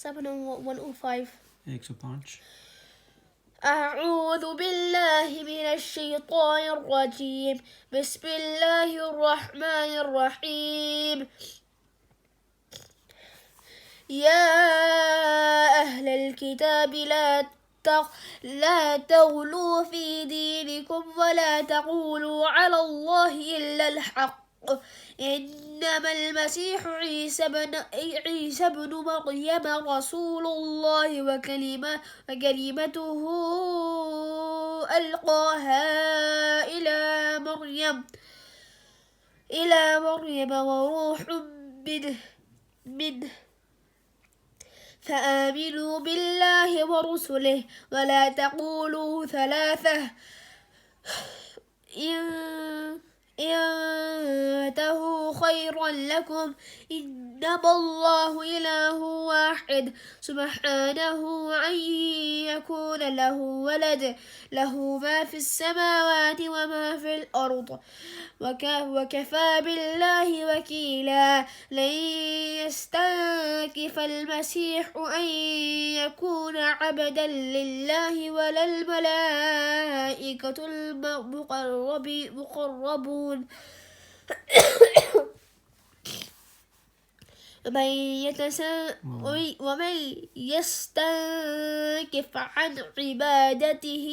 705. Extra punch. أعوذ بالله من الشيطان الرجيم. بسم الله الرحمن الرحيم. يا أهل الكتاب لا تغلوا في دينكم ولا تقولوا على الله إلا الحق. إنما المسيح عيسى بن مريم رسول الله وكلمته ألقاها إلى مريم وروح منه فآمنوا بالله ورسله ولا تقولوا ثلاثة. انتهوا خيرا لكم. إنما الله إله واحد سبحانه أن يكون له ولد له ما في السماوات وما في الأرض وكفى بالله وكيلا. لن يستنكف المسيح أن يكون عبدا لله ولا الملائكة المقربون. ومن يستنكف عن عبادته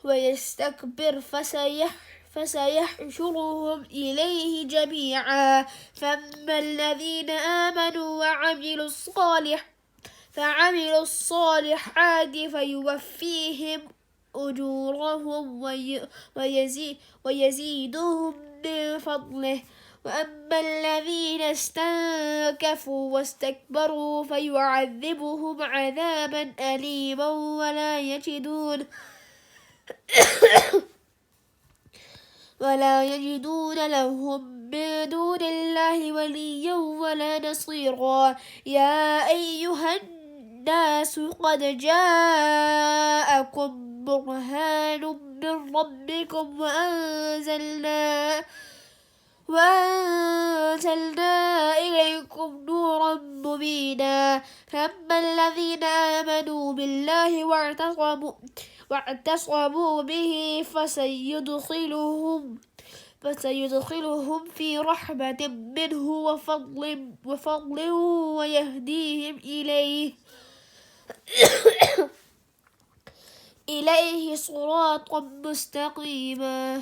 ويستكبر فسيحشرهم إليه جميعا. فأما الذين آمنوا فعملوا الصالحات فيوفيهم أجورهم ويزيدهم من فضله. وأما الذين استنكفوا واستكبروا فيعذبهم عذابا أليما ولا يجدون لهم من دون الله وليا ولا نصيرا. يا أيها الناس قد جاءكم برهان من ربكم وأنزلنا إليكم نورا مبينا. فأما الذين آمنوا بالله واعتصموا به فسيدخلهم في رحمة منه وفضل ويهديهم إليه صراطا مستقيما.